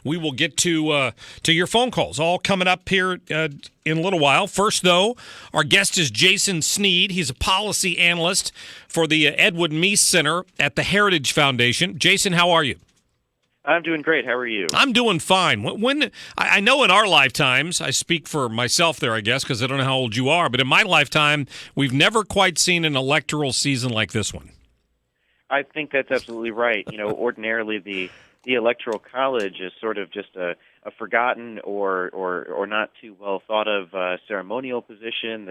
We will get to your phone calls, all coming up here in a little while. First, though, our guest is Jason Snead. He's a policy analyst for the Edward Meese Center at the Heritage Foundation. Jason, how are you? I'm doing great. How are you? I'm doing fine. When I know in our lifetimes, I speak for myself there, I guess, because I don't know how old you are, but in my lifetime, we've never quite seen an electoral season like this one. I think that's absolutely right. Ordinarily the Electoral College is sort of just a forgotten or not too well thought of ceremonial position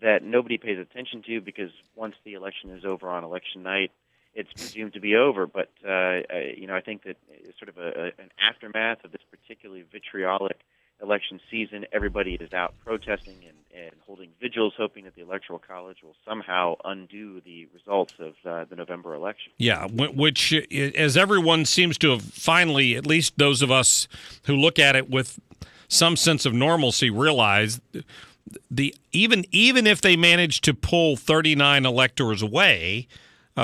that nobody pays attention to because once the election is over on election night, it's presumed to be over. But I think that it's sort of an aftermath of this particularly vitriolic election season. Everybody is out protesting and holding vigils, hoping that the Electoral College will somehow undo the results of the November election. Yeah, which, as everyone seems to have finally, at least those of us who look at it with some sense of normalcy, realize even if they managed to pull 39 electors away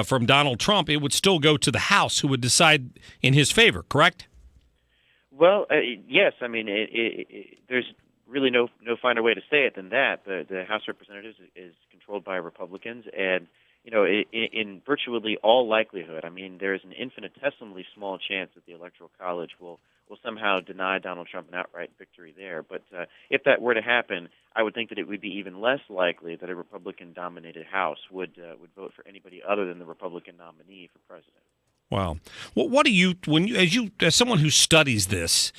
from Donald Trump, it would still go to the House, who would decide in his favor, correct? Well, yes. I mean, there's really no finer way to say it than that. The House of Representatives is controlled by Republicans, and in virtually all likelihood, I mean, there is an infinitesimally small chance that the Electoral College will somehow deny Donald Trump an outright victory there. But if that were to happen, I would think that it would be even less likely that a Republican-dominated House would vote for anybody other than the Republican nominee for president. Wow. Well, what do you, as someone who studies this,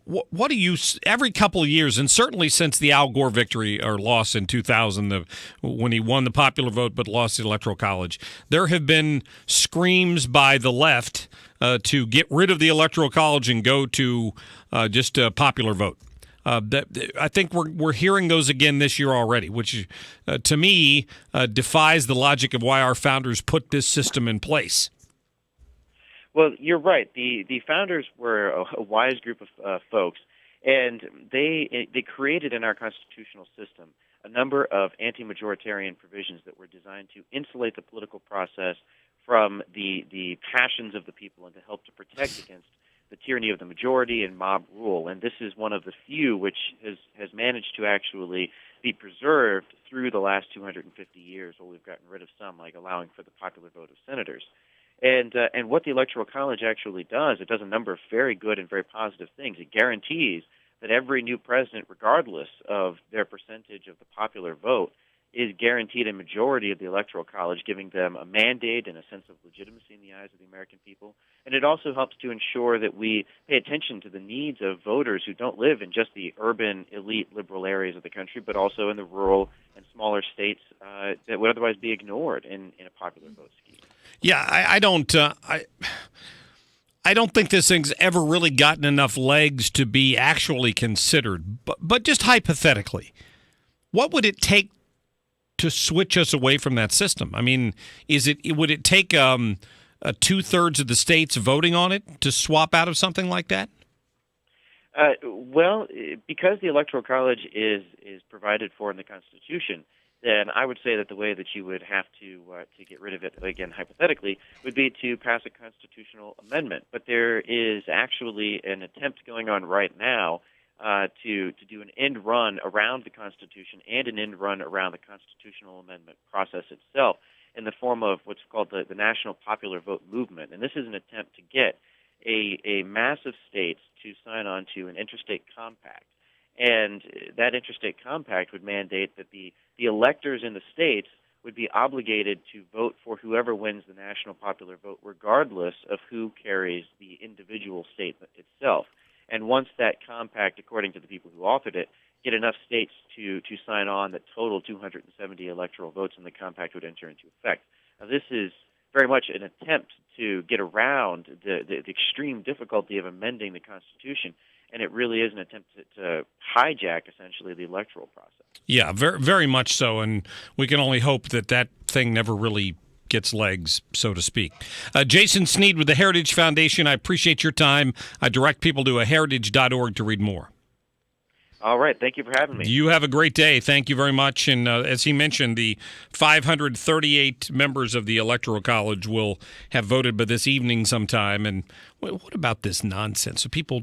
what do you, every couple of years, and certainly since the Al Gore victory or loss in 2000, when he won the popular vote but lost the Electoral College, there have been screams by the left to get rid of the Electoral College and go to just a popular vote. I think we're hearing those again this year already, which to me defies the logic of why our founders put this system in place. Well, you're right. The founders were a wise group of folks, and they created in our constitutional system a number of anti-majoritarian provisions that were designed to insulate the political process from the passions of the people and to help to protect against the tyranny of the majority and mob rule. And this is one of the few which has managed to actually be preserved through the last 250 years, while we've gotten rid of some, like allowing for the popular vote of senators. And what the Electoral College actually does, it does a number of very good and very positive things. It guarantees that every new president, regardless of their percentage of the popular vote, is guaranteed a majority of the Electoral College, giving them a mandate and a sense of legitimacy in the eyes of the American people. And it also helps to ensure that we pay attention to the needs of voters who don't live in just the urban, elite, liberal areas of the country, but also in the rural and smaller states that would otherwise be ignored in a popular vote scheme. Yeah, I don't think this thing's ever really gotten enough legs to be actually considered. But just hypothetically, what would it take to switch us away from that system? I mean, would it take 2/3 of the states voting on it to swap out of something like that? Well, because the Electoral College is provided for in the Constitution, then I would say that the way that you would have to get rid of it, again, hypothetically, would be to pass a constitutional amendment. But there is actually an attempt going on right now to do an end run around the Constitution and an end run around the constitutional amendment process itself in the form of what's called the National Popular Vote Movement. And this is an attempt to get a mass of states to sign on to an interstate compact. And that interstate compact would mandate that the electors in the states would be obligated to vote for whoever wins the national popular vote, regardless of who carries the individual state itself. And once that compact, according to the people who authored it, get enough states to sign on, that total 270 electoral votes in the compact would enter into effect. Now, this is very much an attempt to get around the extreme difficulty of amending the Constitution, and it really is an attempt to hijack, essentially, the electoral process. Yeah, very, very much so, and we can only hope that thing never really gets legs, so to speak. Jason Snead with the Heritage Foundation, I appreciate your time. I direct people to heritage.org to read more. All right. Thank you for having me. You have a great day. Thank you very much. And as he mentioned, the 538 members of the Electoral College will have voted by this evening sometime. And what about this nonsense? So people